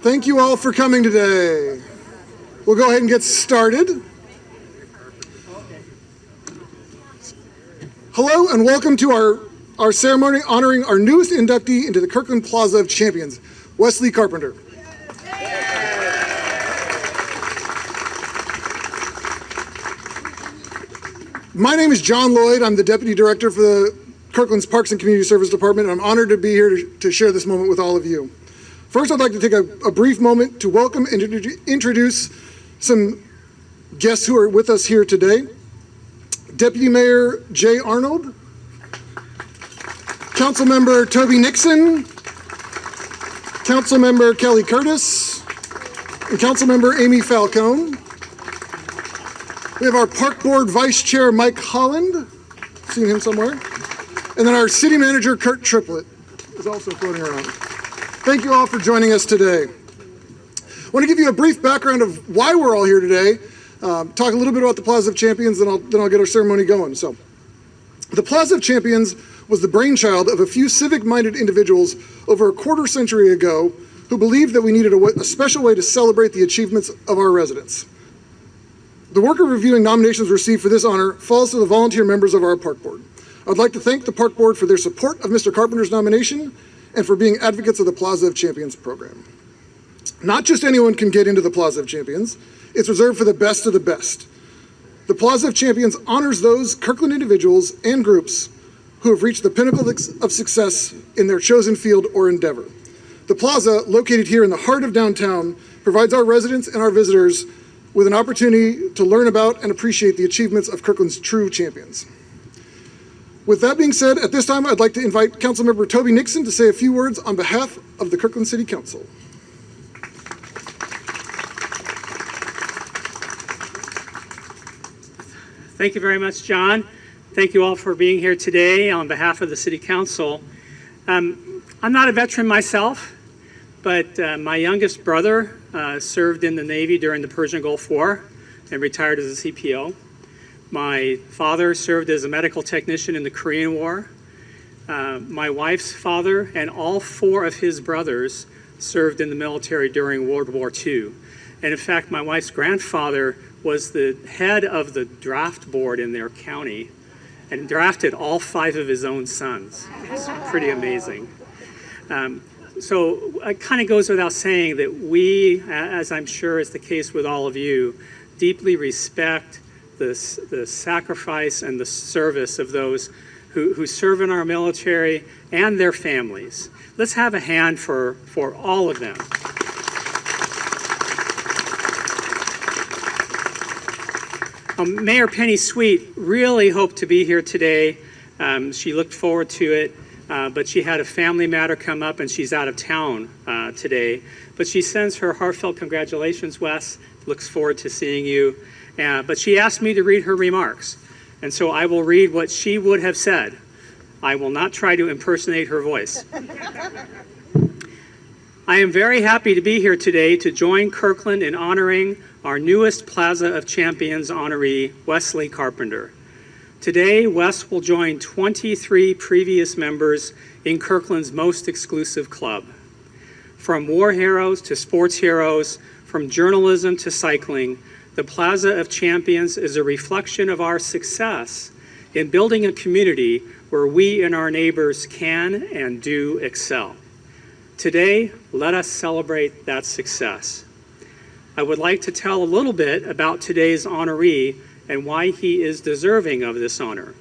Thank you all for coming today. We'll go ahead and get started. Hello and welcome to our ceremony honoring our newest inductee into the Kirkland Plaza of Champions, Wesley Carpenter. My name is John Lloyd. I'm the Deputy Director for the Kirkland's Parks and Community Service Department, and I'm honored to be here to share this moment with all of you. First, I'd like to take a brief moment to welcome and introduce some guests who are with us here today. Deputy Mayor Jay Arnold, Councilmember Toby Nixon, Councilmember Kelly Curtis, and Councilmember Amy Falcone. We have our Park Board Vice Chair Mike Holland, seen him somewhere, and then our City Manager Kurt Triplett is also floating around. Thank you all for joining us today. I want to give you a brief background of why we're all here today, talk a little bit about the Plaza of Champions, then I'll get our ceremony going. So, the Plaza of Champions was the brainchild of a few civic-minded individuals over a quarter century ago who believed that we needed a special way to celebrate the achievements of our residents. The work of reviewing nominations received for this honor falls to the volunteer members of our Park Board. I'd like to thank the Park Board for their support of Mr. Carpenter's nomination and for being advocates of the Plaza of Champions program. Not just anyone can get into the Plaza of Champions. It's reserved for the best of the best. The Plaza of Champions honors those Kirkland individuals and groups who have reached the pinnacle of success in their chosen field or endeavor. The Plaza, located here in the heart of downtown, provides our residents and our visitors with an opportunity to learn about and appreciate the achievements of Kirkland's true champions. With that being said, at this time, I'd like to invite Councilmember Toby Nixon to say a few words on behalf of the Kirkland City Council. Thank you very much, John. Thank you all for being here today on behalf of the City Council. I'm not a veteran myself, but my youngest brother served in the Navy during the Persian Gulf War and retired as a CPO. My father served as a medical technician in the Korean War. My wife's father and all four of his brothers served in the military during World War II. And in fact, my wife's grandfather was the head of the draft board in their county and drafted all 5 of his own sons. It's pretty amazing. So it kind of goes without saying that we, as I'm sure is the case with all of you, deeply respect the sacrifice and the service of those who serve in our military and their families. Let's have a hand for all of them. Mayor Penny Sweet really hoped to be here today. She looked forward to it, but she had a family matter come up and she's out of town today. But she sends her heartfelt congratulations, Wes. Looks forward to seeing you. But she asked me to read her remarks. And so I will read what she would have said. I will not try to impersonate her voice. I am very happy to be here today to join Kirkland in honoring our newest Plaza of Champions honoree, Wesley Carpenter. Today, Wes will join 23 previous members in Kirkland's most exclusive club. From war heroes to sports heroes, from journalism to cycling, the Plaza of Champions is a reflection of our success in building a community where we and our neighbors can and do excel. Today, let us celebrate that success. I would like to tell a little bit about today's honoree and why he is deserving of this honor.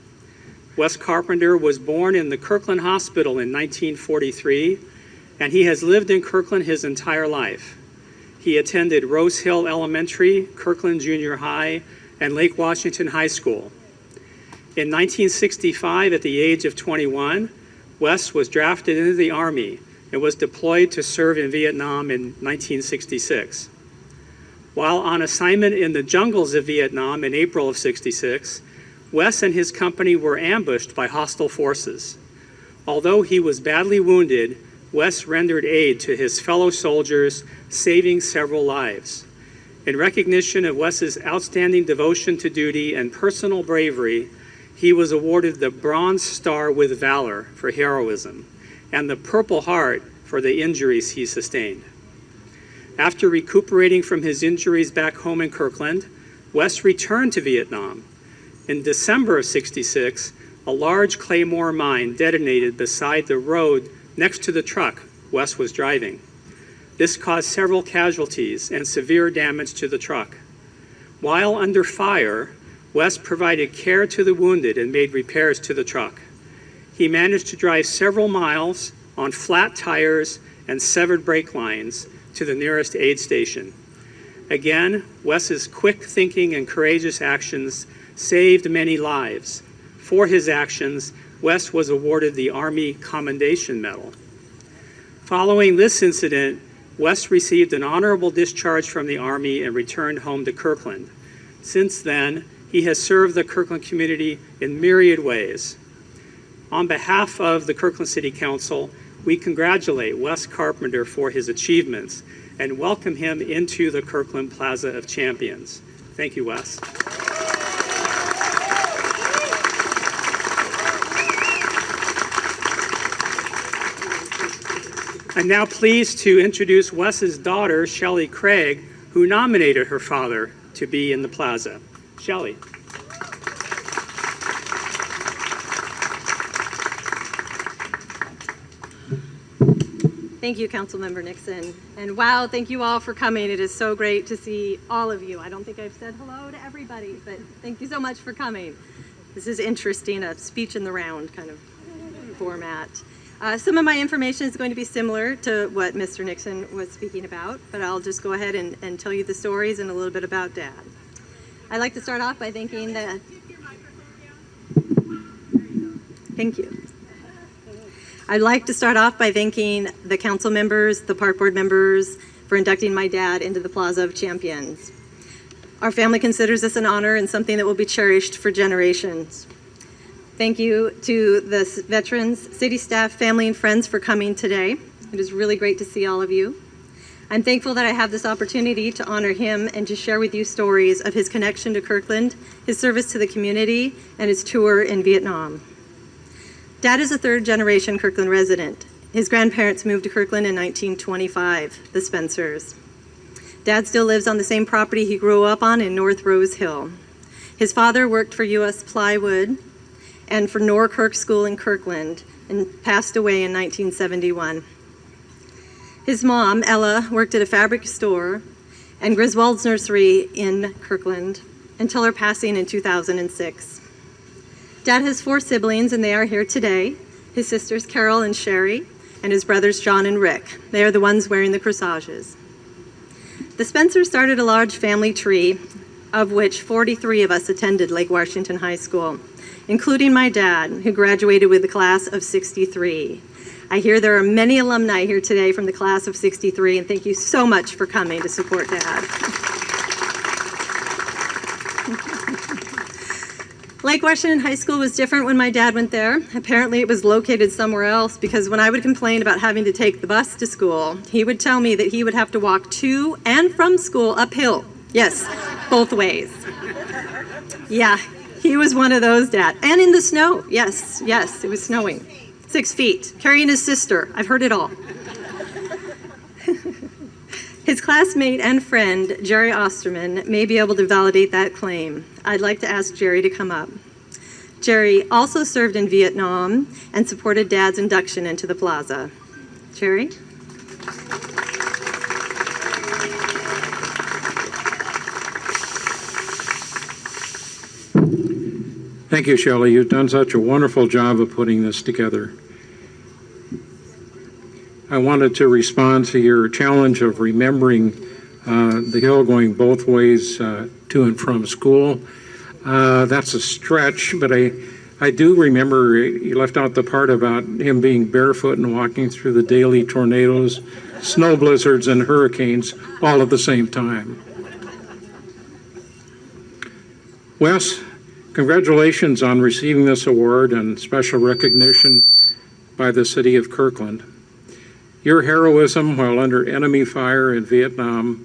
Wes Carpenter was born in the Kirkland Hospital in 1943, and he has lived in Kirkland his entire life. He attended Rose Hill Elementary, Kirkland Junior High, and Lake Washington High School. In 1965, at the age of 21, Wes was drafted into the Army and was deployed to serve in Vietnam in 1966. While on assignment in the jungles of Vietnam in April of '66, Wes and his company were ambushed by hostile forces. Although he was badly wounded, Wes rendered aid to his fellow soldiers, saving several lives. In recognition of Wes's outstanding devotion to duty and personal bravery, he was awarded the Bronze Star with Valor for heroism and the Purple Heart for the injuries he sustained. After recuperating from his injuries back home in Kirkland, Wes returned to Vietnam. In December of '66, a large claymore mine detonated beside the road next to the truck Wes was driving. This caused several casualties and severe damage to the truck. While under fire, Wes provided care to the wounded and made repairs to the truck. He managed to drive several miles on flat tires and severed brake lines to the nearest aid station. Again, Wes's quick thinking and courageous actions saved many lives. For his actions, Wes was awarded the Army Commendation Medal. Following this incident, Wes received an honorable discharge from the Army and returned home to Kirkland. Since then, he has served the Kirkland community in myriad ways. On behalf of the Kirkland City Council, we congratulate Wes Carpenter for his achievements and welcome him into the Kirkland Plaza of Champions. Thank you, Wes. I'm now pleased to introduce Wes's daughter, Shelley Craig, who nominated her father to be in the plaza. Shelley. Thank you, Councilmember Nixon. And wow, thank you all for coming. It is so great to see all of you. I don't think I've said hello to everybody, but thank you so much for coming. This is interesting, a speech in the round kind of format. Some of my information is going to be similar to what Mr. Nixon was speaking about, but I'll just go ahead and tell you the stories and a little bit about Dad. I'd like to start off by thanking the... Thank you. I'd like to start off by thanking the council members, the park board members, for inducting my dad into the Plaza of Champions. Our family considers this an honor and something that will be cherished for generations. Thank you to the veterans, city staff, family, and friends for coming today. It is really great to see all of you. I'm thankful that I have this opportunity to honor him and to share with you stories of his connection to Kirkland, his service to the community, and his tour in Vietnam. Dad is a third-generation Kirkland resident. His grandparents moved to Kirkland in 1925, the Spencers. Dad still lives on the same property he grew up on in North Rose Hill. His father worked for U.S. Plywood and for Norkirk School in Kirkland and passed away in 1971. His mom, Ella, worked at a fabric store and Griswold's Nursery in Kirkland until her passing in 2006. Dad has 4 siblings and they are here today. His sisters Carol and Sherry and his brothers John and Rick. They are the ones wearing the corsages. The Spencers started a large family tree of which 43 of us attended Lake Washington High School, including my dad, who graduated with the class of '63. I hear there are many alumni here today from the class of '63, and thank you so much for coming to support Dad. Lake Washington High School was different when my dad went there. Apparently it was located somewhere else because when I would complain about having to take the bus to school, he would tell me that he would have to walk to and from school uphill. Yes, both ways. Yeah, he was one of those, Dad. And in the snow, yes, it was snowing. 6 feet, carrying his sister. I've heard it all. His classmate and friend, Jerry Osterman, may be able to validate that claim. I'd like to ask Jerry to come up. Jerry also served in Vietnam and supported Dad's induction into the plaza. Jerry? Thank you, Shelley. You've done such a wonderful job of putting this together. I wanted to respond to your challenge of remembering the hill going both ways to and from school. That's a stretch, but I do remember you left out the part about him being barefoot and walking through the daily tornadoes, snow blizzards, and hurricanes all at the same time. Wes, congratulations on receiving this award and special recognition by the city of Kirkland. Your heroism while under enemy fire in Vietnam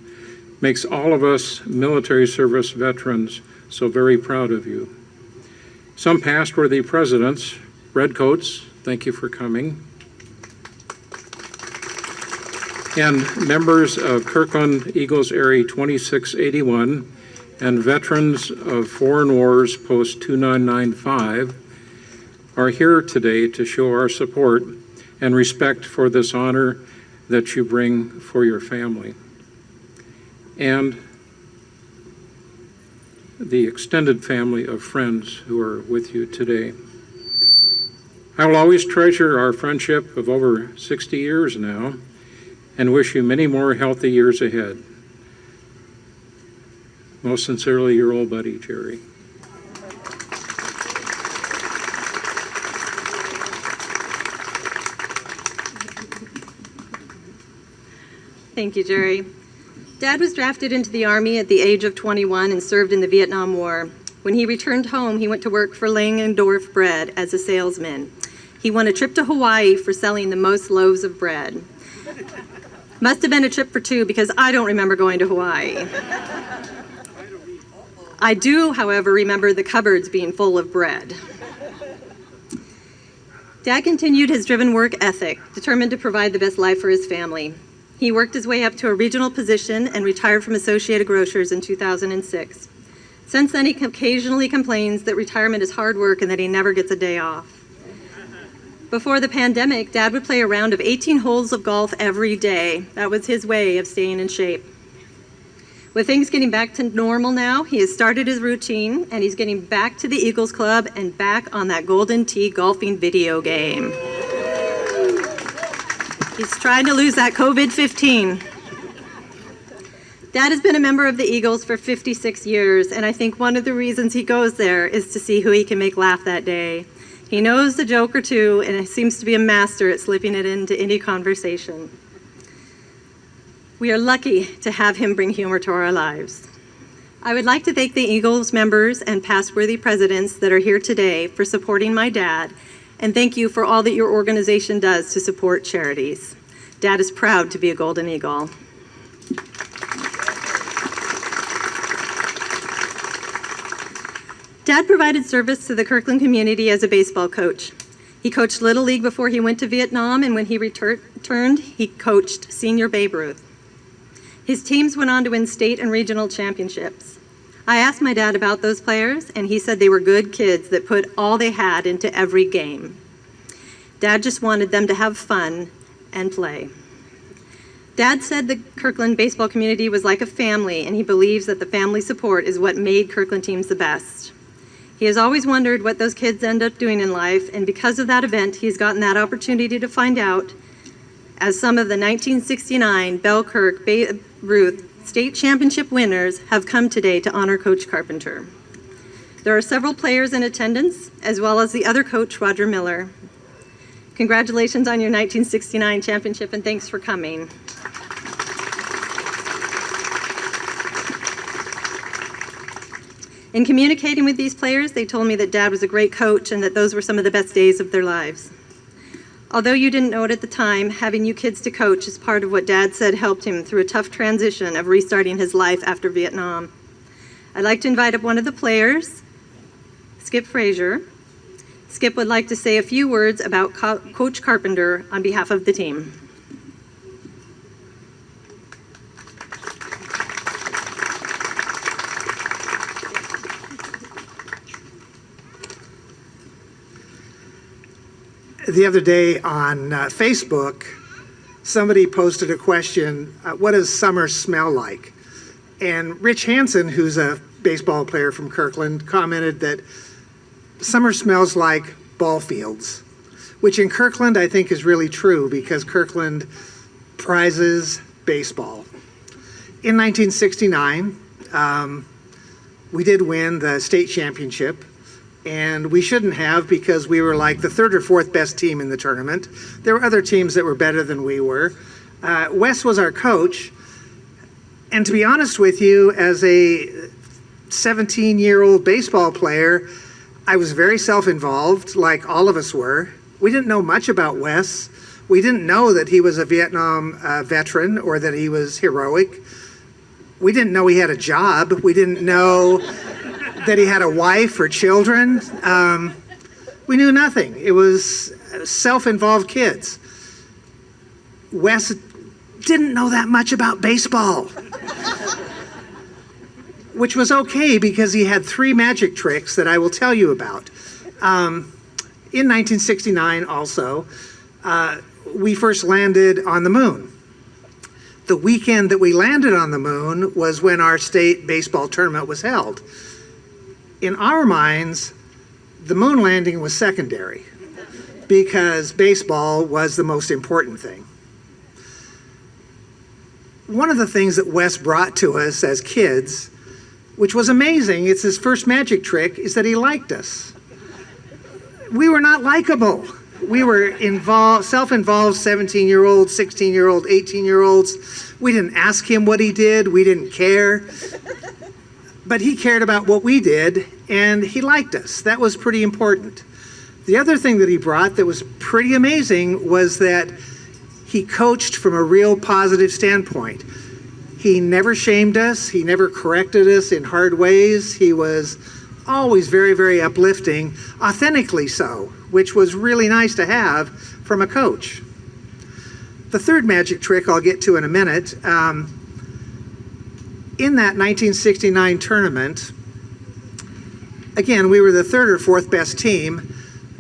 makes all of us military service veterans so very proud of you. Some past worthy presidents, Redcoats, thank you for coming. and members of Kirkland Eagles Area 2681 and veterans of foreign wars Post 2995 are here today to show our support and respect for this honor that you bring for your family and the extended family of friends who are with you today. I will always treasure our friendship of over 60 years now and wish you many more healthy years ahead. Most sincerely, your old buddy, Jerry. Thank you, Jerry. Dad was drafted into the Army at the age of 21 and served in the Vietnam War. When he returned home, he went to work for Langendorf Bread as a salesman. He won a trip to Hawaii for selling the most loaves of bread. Must have been a trip for two because I don't remember going to Hawaii. I do, however, remember the cupboards being full of bread. Dad continued his driven work ethic, determined to provide the best life for his family. He worked his way up to a regional position and retired from Associated Grocers in 2006. Since then, he occasionally complains that retirement is hard work and that he never gets a day off. Before the pandemic, Dad would play a round of 18 holes of golf every day. That was his way of staying in shape. With things getting back to normal now, he has started his routine and he's getting back to the Eagles Club and back on that Golden Tee golfing video game. He's trying to lose that COVID-15. Dad has been a member of the Eagles for 56 years, and I think one of the reasons he goes there is to see who he can make laugh that day. He knows a joke or two, and he seems to be a master at slipping it into any conversation. We are lucky to have him bring humor to our lives. I would like to thank the Eagles members and past worthy presidents that are here today for supporting my dad, and thank you for all that your organization does to support charities. Dad is proud to be a Golden Eagle. Dad provided service to the Kirkland community as a baseball coach. He coached Little League before he went to Vietnam, and when he returned, he coached Senior Babe Ruth. His teams went on to win state and regional championships. I asked my dad about those players, and he said they were good kids that put all they had into every game. Dad just wanted them to have fun and play. Dad said the Kirkland baseball community was like a family, and he believes that the family support is what made Kirkland teams the best. He has always wondered what those kids end up doing in life, and because of that event, he's gotten that opportunity to find out, as some of the 1969 Bell Kirk Babe Ruth state championship winners have come today to honor Coach Carpenter. There are several players in attendance, as well as the other coach, Roger Miller. Congratulations on your 1969 championship, and thanks for coming. In communicating with these players, they told me that Dad was a great coach and that those were some of the best days of their lives. Although you didn't know it at the time, having you kids to coach is part of what Dad said helped him through a tough transition of restarting his life after Vietnam. I'd like to invite up one of the players, Skip Frazier. Skip would like to say a few words about Coach Carpenter on behalf of the team. The other day on Facebook, somebody posted a question, what does summer smell like? And Rich Hansen, who's a baseball player from Kirkland, commented that summer smells like ball fields, which in Kirkland I think is really true because Kirkland prizes baseball. In 1969, we did win the state championship. And we shouldn't have because we were like the third or fourth best team in the tournament. There were other teams that were better than we were. Wes was our coach. And to be honest with you, as a 17-year-old baseball player, I was very self-involved, like all of us were. We didn't know much about Wes. We didn't know that he was a Vietnam veteran or that he was heroic. We didn't know he had a job. We didn't know that he had a wife or children. We knew nothing. It was self-involved kids. Wes didn't know that much about baseball. Which was okay because he had 3 magic tricks that I will tell you about. In 1969 also, we first landed on the moon. The weekend that we landed on the moon was when our state baseball tournament was held. In our minds, the moon landing was secondary because baseball was the most important thing. One of the things that Wes brought to us as kids, which was amazing, it's his first magic trick, is that he liked us. We were not likable. We were self-involved 17-year-olds, 16-year-old, 18-year-olds. We didn't ask him what he did. We didn't care. But he cared about what we did, and he liked us. That was pretty important. The other thing that he brought that was pretty amazing was that he coached from a real positive standpoint. He never shamed us. He never corrected us in hard ways. He was always very, very uplifting, authentically so, which was really nice to have from a coach. The third magic trick I'll get to in a minute. In that 1969 tournament, again, we were the 3rd or 4th best team.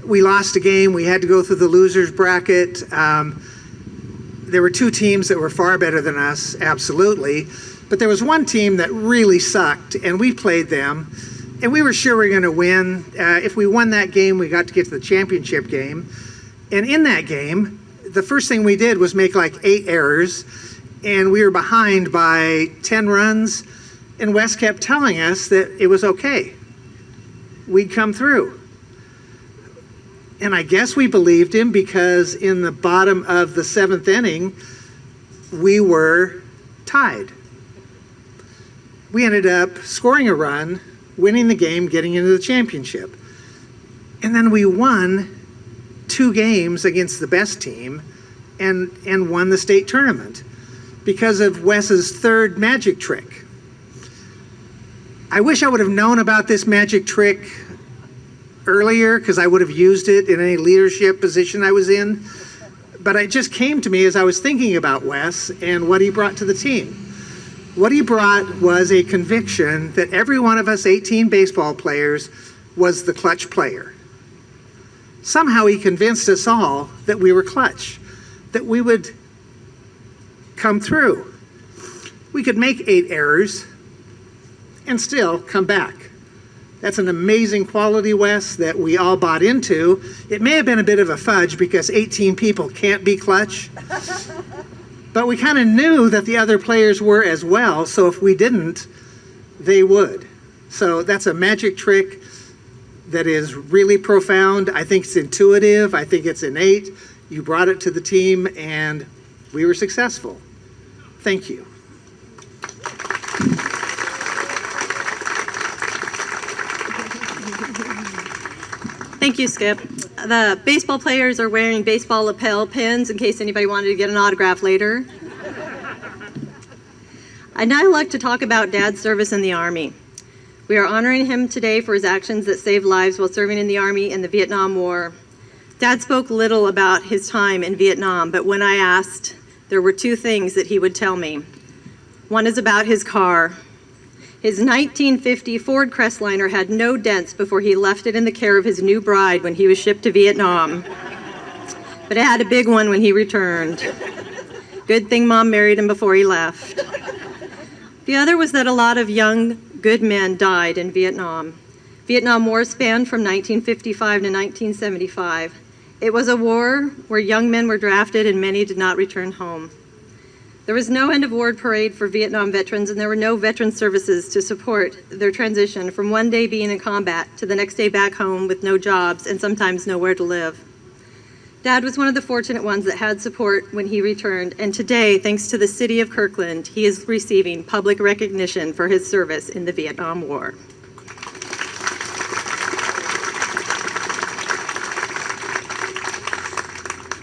We lost a game. We had to go through the losers bracket. There were 2 teams that were far better than us, absolutely. But there was one team that really sucked, and we played them. And we were sure we were going to win. If we won that game, we got to get to the championship game. And in that game, the first thing we did was make like 8 errors. And we were behind by 10 runs. And Wes kept telling us that it was okay. We'd come through. And I guess we believed him because in the bottom of the 7th inning, we were tied. We ended up scoring a run, winning the game, getting into the championship. And then we won 2 games against the best team and won the state tournament because of Wes's 3rd magic trick. I wish I would have known about this magic trick earlier because I would have used it in any leadership position I was in. But it just came to me as I was thinking about Wes and what he brought to the team. What he brought was a conviction that every one of us 18 baseball players was the clutch player. Somehow he convinced us all that we were clutch, that we would come through. We could make 8 errors and still come back. That's an amazing quality, Wes, that we all bought into. It may have been a bit of a fudge because 18 people can't be clutch. But we kind of knew that the other players were as well, so if we didn't, they would. So that's a magic trick that is really profound. I think it's intuitive. I think it's innate. You brought it to the team, and we were successful. Thank you. Thank you, Skip. The baseball players are wearing baseball lapel pins in case anybody wanted to get an autograph later. I'd now like to talk about Dad's service in the Army. We are honoring him today for his actions that saved lives while serving in the Army in the Vietnam War. Dad spoke little about his time in Vietnam, but when I asked, there were 2 things that he would tell me. One is about his car. His 1950 Ford Crestliner had no dents before he left it in the care of his new bride when he was shipped to Vietnam. But it had a big one when he returned. Good thing Mom married him before he left. The other was that a lot of young, good men died in Vietnam. Vietnam War spanned from 1955 to 1975. It was a war where young men were drafted and many did not return home. There was no end of award parade for Vietnam veterans, and there were no veteran services to support their transition from one day being in combat to the next day back home with no jobs and sometimes nowhere to live. Dad was one of the fortunate ones that had support when he returned, and today, thanks to the city of Kirkland, he is receiving public recognition for his service in the Vietnam War.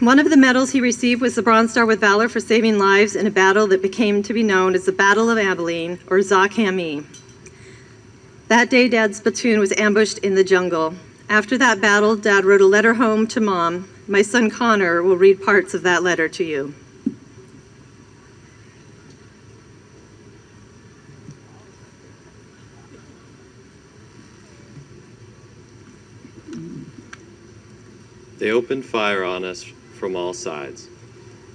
One of the medals he received was the Bronze Star with Valor for saving lives in a battle that became to be known as the Battle of Abilene, or Zac Ham Y. That day, Dad's platoon was ambushed in the jungle. After that battle, Dad wrote a letter home to Mom. My son Connor will read parts of that letter to you. They opened fire on us from all sides.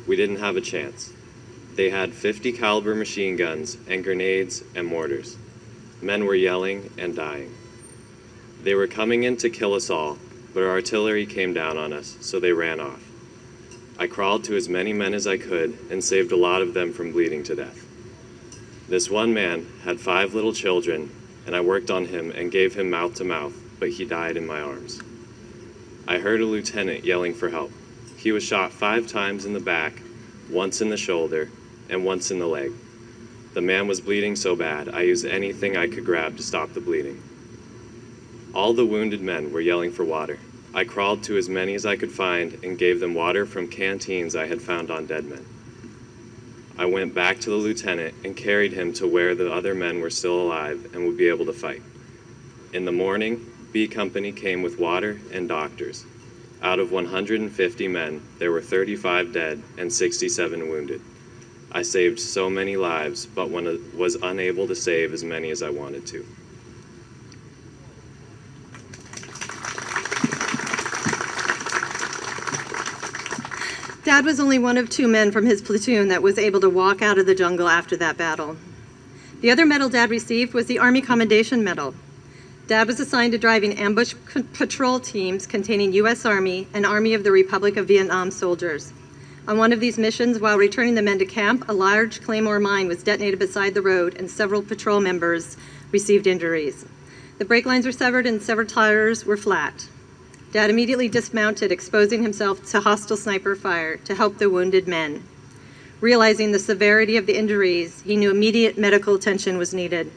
We didn't have a chance. They had 50 caliber machine guns and grenades and mortars. Men were yelling and dying. They were coming in to kill us all, but our artillery came down on us, so they ran off. I crawled to as many men as I could and saved a lot of them from bleeding to death. This one man had 5 little children, and I worked on him and gave him mouth to mouth, but he died in my arms. I heard a lieutenant yelling for help. He was shot 5 times in the back, once in the shoulder, and once in the leg. The man was bleeding so bad, I used anything I could grab to stop the bleeding. All the wounded men were yelling for water. I crawled to as many as I could find and gave them water from canteens I had found on dead men. I went back to the lieutenant and carried him to where the other men were still alive and would be able to fight. In the morning, B Company came with water and doctors. Out of 150 men, there were 35 dead and 67 wounded. I saved so many lives, but was unable to save as many as I wanted to. Dad was only one of 2 men from his platoon that was able to walk out of the jungle after that battle. The other medal Dad received was the Army Commendation Medal. Dad was assigned to driving ambush patrol teams containing U.S. Army and Army of the Republic of Vietnam soldiers. On one of these missions, while returning the men to camp, a large Claymore mine was detonated beside the road and several patrol members received injuries. The brake lines were severed and several tires were flat. Dad immediately dismounted, exposing himself to hostile sniper fire to help the wounded men. Realizing the severity of the injuries, he knew immediate medical attention was needed.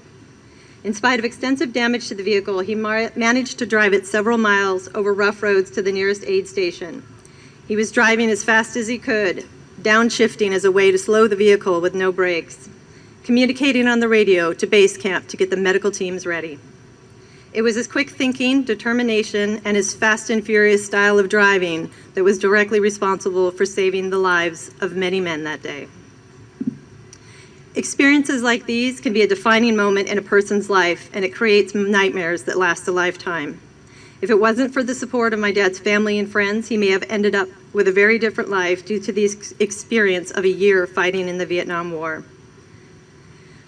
In spite of extensive damage to the vehicle, he managed to drive it several miles over rough roads to the nearest aid station. He was driving as fast as he could, downshifting as a way to slow the vehicle with no brakes, communicating on the radio to base camp to get the medical teams ready. It was his quick thinking, determination, and his fast and furious style of driving that was directly responsible for saving the lives of many men that day. Experiences like these can be a defining moment in a person's life, and it creates nightmares that last a lifetime. If it wasn't for the support of my dad's family and friends, he may have ended up with a very different life due to the experience of a year fighting in the Vietnam War.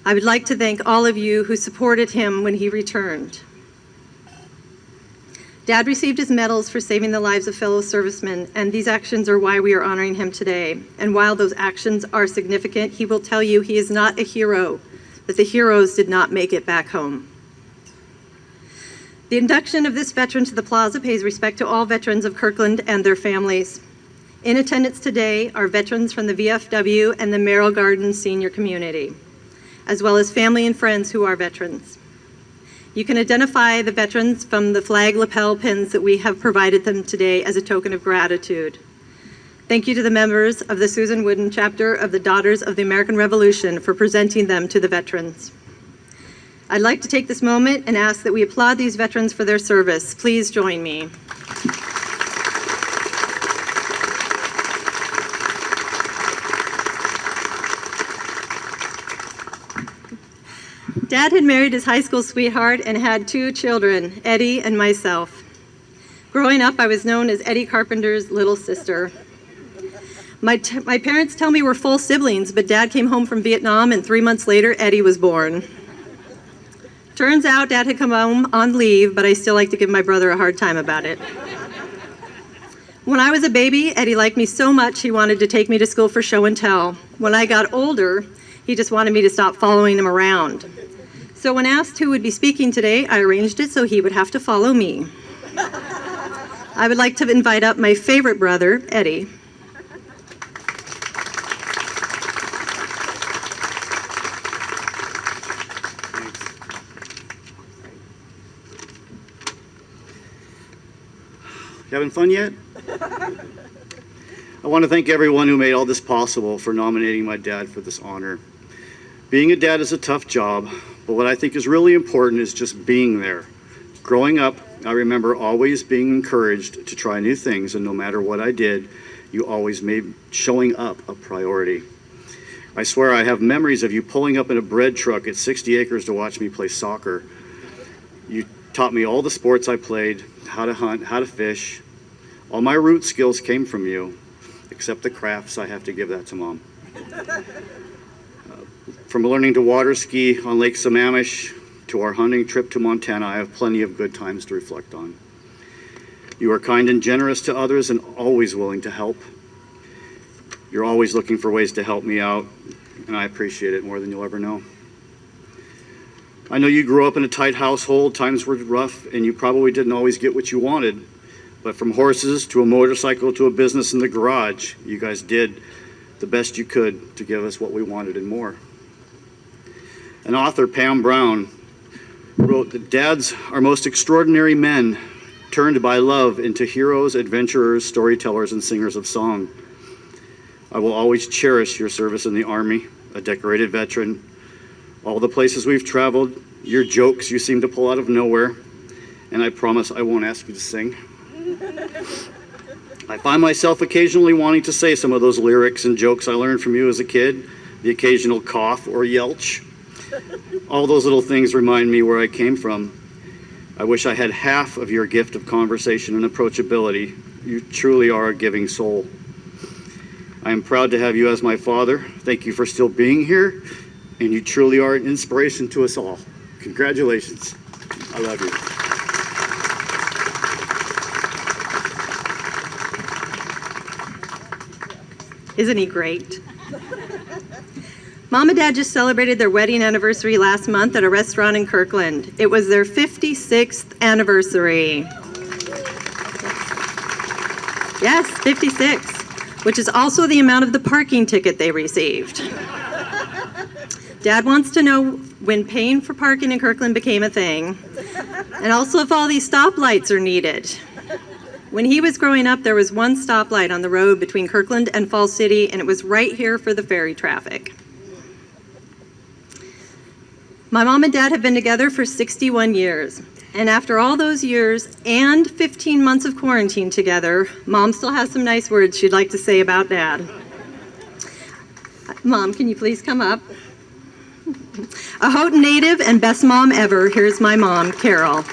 I would like to thank all of you who supported him when he returned. Dad received his medals for saving the lives of fellow servicemen, and these actions are why we are honoring him today. And while those actions are significant, he will tell you he is not a hero, that the heroes did not make it back home. The induction of this veteran to the Plaza pays respect to all veterans of Kirkland and their families. In attendance today are veterans from the VFW and the Merrill Garden senior community, as well as family and friends who are veterans. You can identify the veterans from the flag lapel pins that we have provided them today as a token of gratitude. Thank you to the members of the Susan Wooden chapter of the Daughters of the American Revolution for presenting them to the veterans. I'd like to take this moment and ask that we applaud these veterans for their service. Please join me. Dad had married his high school sweetheart and had 2 children, Eddie and myself. Growing up, I was known as Eddie Carpenter's little sister. My parents tell me we're full siblings, but Dad came home from Vietnam, and 3 months later, Eddie was born. Turns out Dad had come home on leave, but I still like to give my brother a hard time about it. When I was a baby, Eddie liked me so much he wanted to take me to school for show and tell. When I got older, he just wanted me to stop following him around. So when asked who would be speaking today, I arranged it so he would have to follow me. I would like to invite up my favorite brother, Eddie. You having fun yet? I want to thank everyone who made all this possible for nominating my dad for this honor. Being a dad is a tough job, but what I think is really important is just being there. Growing up, I remember always being encouraged to try new things, and no matter what I did, you always made showing up a priority. I swear I have memories of you pulling up in a bread truck at 60 acres to watch me play soccer. You taught me all the sports I played, how to hunt, how to fish, All my root skills came from you, except the crafts. I have to give that to Mom. From learning to water ski on Lake Sammamish to our hunting trip to Montana, I have plenty of good times to reflect on. You are kind and generous to others and always willing to help. You're always looking for ways to help me out, and I appreciate it more than you'll ever know. I know you grew up in a tight household, times were rough, and you probably didn't always get what you wanted, but from horses to a motorcycle to a business in the garage, you guys did the best you could to give us what we wanted and more. An author, Pam Brown, wrote that dads are most extraordinary men, turned by love into heroes, adventurers, storytellers, and singers of song. I will always cherish your service in the Army, a decorated veteran, all the places we've traveled, your jokes you seem to pull out of nowhere, and I promise I won't ask you to sing. I find myself occasionally wanting to say some of those lyrics and jokes I learned from you as a kid, the occasional cough or yelch. All those little things remind me where I came from. I wish I had half of your gift of conversation and approachability. You truly are a giving soul. I am proud to have you as my father. Thank you for still being here, and you truly are an inspiration to us all. Congratulations. I love you. Isn't he great? Mom and Dad just celebrated their wedding anniversary last month at a restaurant in Kirkland. It was their 56th anniversary. Yes, 56, which is also the amount of the parking ticket they received. Dad wants to know when paying for parking in Kirkland became a thing, and also if all these stoplights are needed. When he was growing up, there was one stoplight on the road between Kirkland and Falls City, and it was right here for the ferry traffic. My mom and dad have been together for 61 years, and after all those years and 15 months of quarantine together, Mom still has some nice words she'd like to say about Dad. Mom, can you please come up? A Houghton native and best mom ever. Here's my mom, Carol.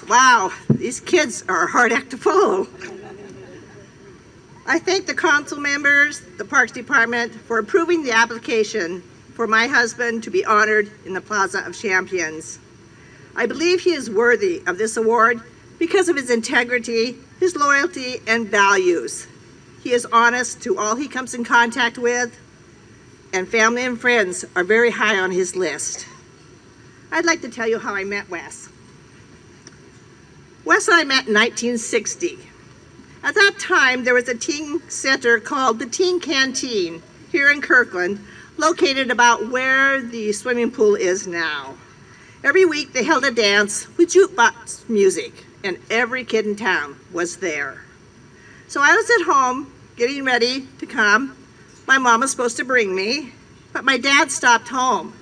Wow, these kids are a hard act to follow. I thank the council members, the Parks Department, for approving the application for my husband to be honored in the Plaza of Champions. I believe he is worthy of this award because of his integrity, his loyalty, and values. He is honest to all he comes in contact with, and family and friends are very high on his list. I'd like to tell you how I met Wes. Wes and I met in 1960. At that time, there was a teen center called the Teen Canteen here in Kirkland, located about where the swimming pool is now. Every week, they held a dance with jukebox music, and every kid in town was there. So I was at home, getting ready to come. My mom was supposed to bring me, but my dad stopped home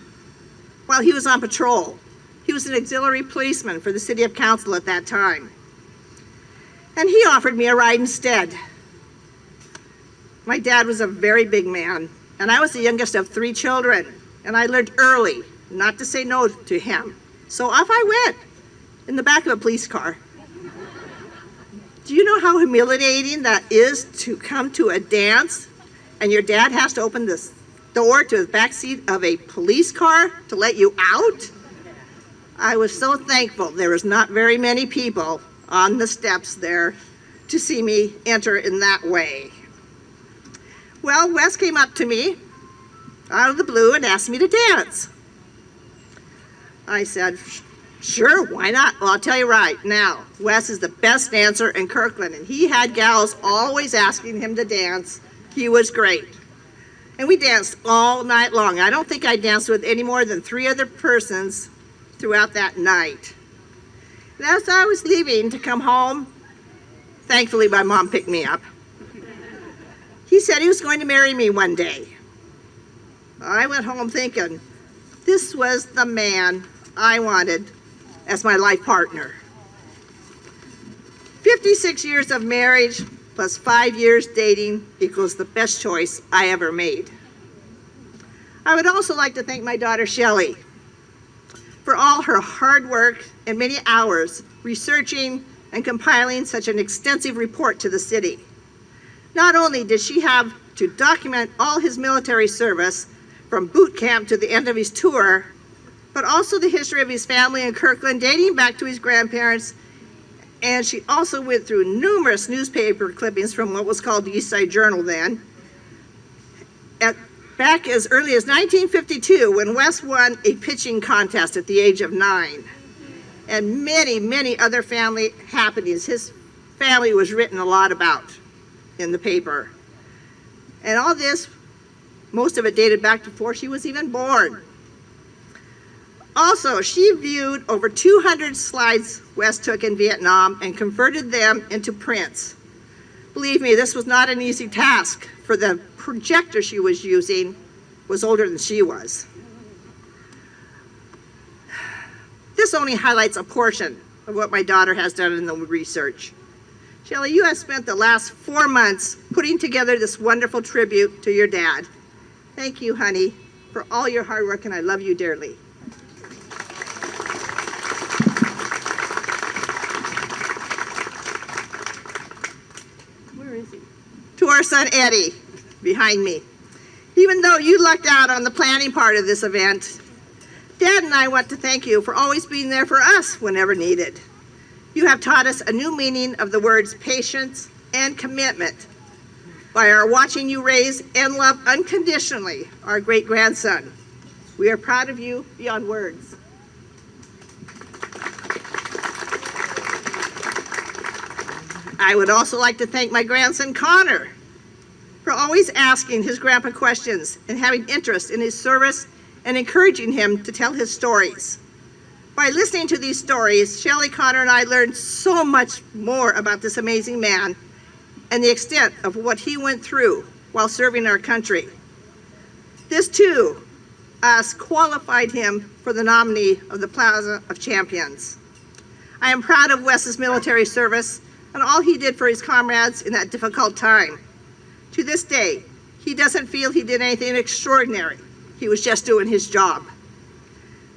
while he was on patrol. He was an auxiliary policeman for the city of council at that time. And he offered me a ride instead. My dad was a very big man, and I was the youngest of 3 children, and I learned early not to say no to him. So off I went, in the back of a police car. Do you know how humiliating that is to come to a dance, and your dad has to open the door to the back seat of a police car to let you out? I was so thankful there was not very many people on the steps there to see me enter in that way. Well, Wes came up to me out of the blue and asked me to dance. I said, sure, why not? Well, I'll tell you right now, Wes is the best dancer in Kirkland, and he had gals always asking him to dance. He was great. And we danced all night long. I don't think I danced with any more than 3 other persons throughout that night. And as I was leaving to come home, thankfully my mom picked me up. He said he was going to marry me one day. I went home thinking, this was the man I wanted as my life partner. 56 years of marriage plus 5 years dating equals the best choice I ever made. I would also like to thank my daughter, Shelley. for all her hard work and many hours researching and compiling such an extensive report to the city. Not only did she have to document all his military service from boot camp to the end of his tour, but also the history of his family in Kirkland dating back to his grandparents. And she also went through numerous newspaper clippings from what was called the East Side Journal then. Back as early as 1952, when Wes won a pitching contest at the age of 9. And many, many other family happenings. His family was written a lot about in the paper. And all this, most of it dated back before she was even born. Also, she viewed over 200 slides Wes took in Vietnam and converted them into prints. Believe me, this was not an easy task, for the projector she was using was older than she was. This only highlights a portion of what my daughter has done in the research. Shelley, you have spent the last 4 months putting together this wonderful tribute to your dad. Thank you, honey, for all your hard work, and I love you dearly. Where is he? To our son, Eddie, behind me. Even though you lucked out on the planning part of this event, Dad and I want to thank you for always being there for us whenever needed. You have taught us a new meaning of the words patience and commitment by our watching you raise and love unconditionally our great-grandson. We are proud of you beyond words. I would also like to thank my grandson, Connor, for always asking his grandpa questions and having interest in his service and encouraging him to tell his stories. By listening to these stories, Shelley, Connor, and I learned so much more about this amazing man and the extent of what he went through while serving our country. This, too, qualified him for the nominee of the Plaza of Champions. I am proud of Wes's military service and all he did for his comrades in that difficult time. To this day, he doesn't feel he did anything extraordinary. He was just doing his job.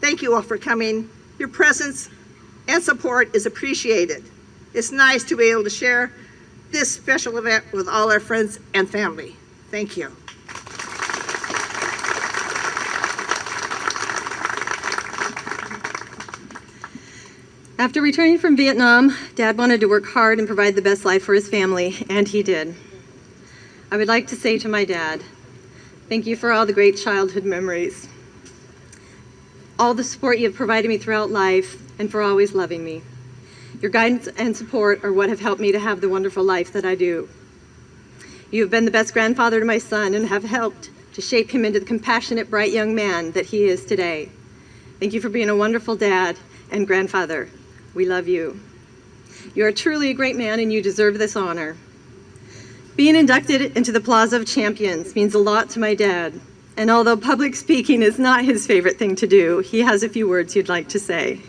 Thank you all for coming. Your presence and support is appreciated. It's nice to be able to share this special event with all our friends and family. Thank you. After returning from Vietnam, Dad wanted to work hard and provide the best life for his family, and he did. I would like to say to my dad, thank you for all the great childhood memories, all the support you have provided me throughout life, and for always loving me. Your guidance and support are what have helped me to have the wonderful life that I do. You have been the best grandfather to my son and have helped to shape him into the compassionate, bright young man that he is today. Thank you for being a wonderful dad and grandfather. We love you. You are truly a great man and you deserve this honor. Being inducted into the Plaza of Champions means a lot to my dad. And although public speaking is not his favorite thing to do, he has a few words he'd like to say.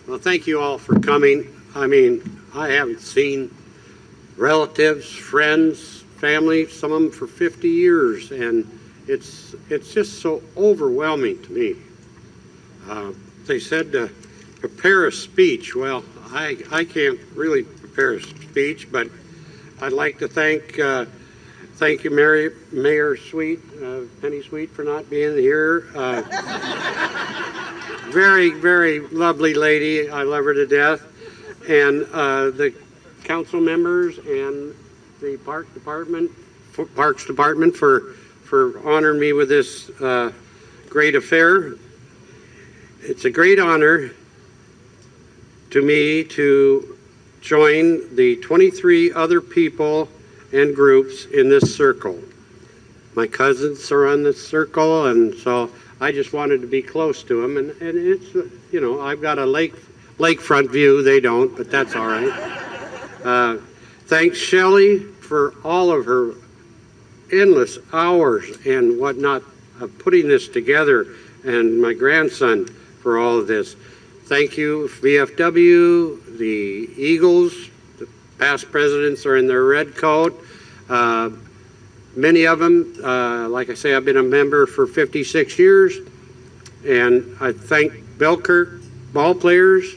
Well, thank you all for coming. I mean, I haven't seen relatives, friends, family, some of them for 50 years, and it's just so overwhelming to me. They said to prepare a speech. Well, I can't really prepare a speech, but I'd like to thank you, Mayor Sweet, Penny Sweet, for not being here. Very, very lovely lady. I love her to death. And the council members and the Parks Department for honoring me with this great affair. It's a great honor to me to join the 23 other people and groups in this circle. My cousins are on this circle, and so I just wanted to be close to them. And it's, you know, I've got a lakefront view. They don't, but that's all right. Thanks, Shelley, for all of her endless hours and whatnot of putting this together, and my grandson for all of this. Thank you, VFW, the Eagles. The past presidents are in their red coat. Many of them, like I say, I've been a member for 56 years. And I thank Belkirk ball players.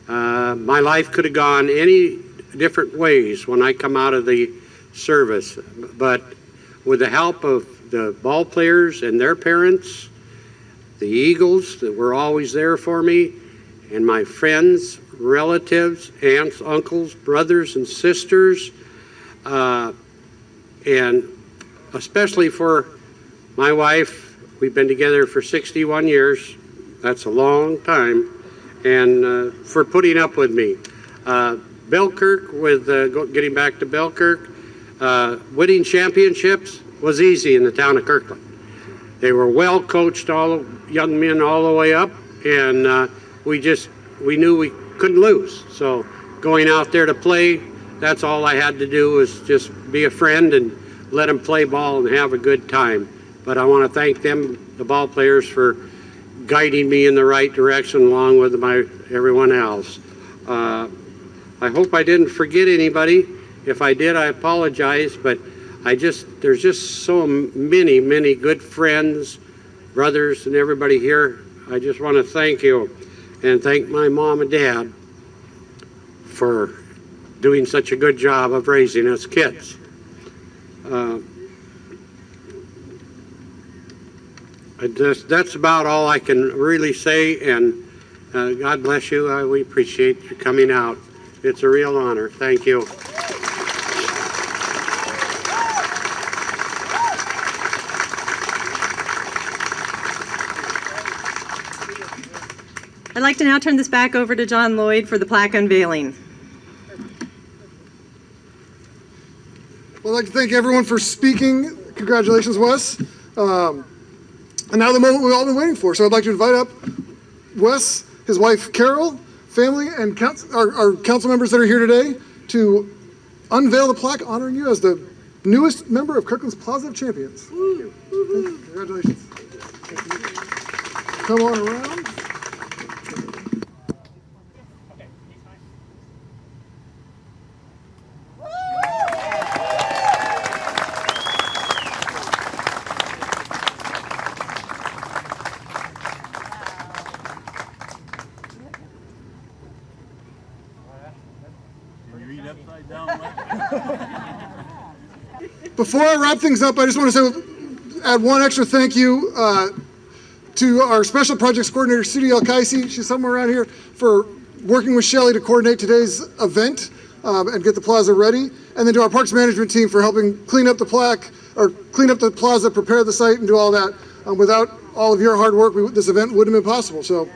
My life could have gone any different ways when I come out of the service. But with the help of the ball players and their parents, the Eagles that were always there for me, and my friends, relatives, aunts, uncles, brothers, and sisters, and especially for my wife. We've been together for 61 years. That's a long time. And for putting up with me. Belkirk, with getting back to Belkirk, winning championships was easy in the town of Kirkland. They were well coached, all young men all the way up, and we knew we couldn't lose. So going out there to play, that's all I had to do was just be a friend and let them play ball and have a good time. But I want to thank them, the ball players, for guiding me in the right direction along with everyone else. I hope I didn't forget anybody. If I did, I apologize, but there's just so many good friends, brothers, and everybody here. I just want to thank you and thank my mom and dad for doing such a good job of raising us kids. That's about all I can really say, and God bless you. We appreciate you coming out. It's a real honor. Thank you. I'd like to now turn this back over to John Lloyd for the plaque unveiling. Well, I'd like to thank everyone for speaking. Congratulations, Wes. And now the moment we've all been waiting for. So I'd like to invite up Wes, his wife Carol, family, and our council members that are here today to unveil the plaque honoring you as the newest member of Kirkland's Plaza of Champions. Thank you. Congratulations. Come on around. Before I wrap things up, I just want to add one extra thank you to our Special Projects Coordinator, Sudi El-Kaisi. She's somewhere around here, for working with Shelley to coordinate today's event and get the plaza ready. And then to our Parks Management team for helping clean up the plaque, or clean up the plaza, prepare the site, and do all that. Without all of your hard work, this event wouldn't have been possible. So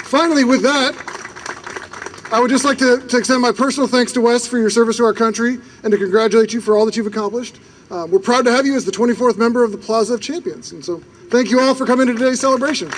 finally, with that, I would just like to extend my personal thanks to Wes for your service to our country and to congratulate you for all that you've accomplished. We're proud to have you as the 24th member of the Plaza of Champions. And so thank you all for coming to today's celebration.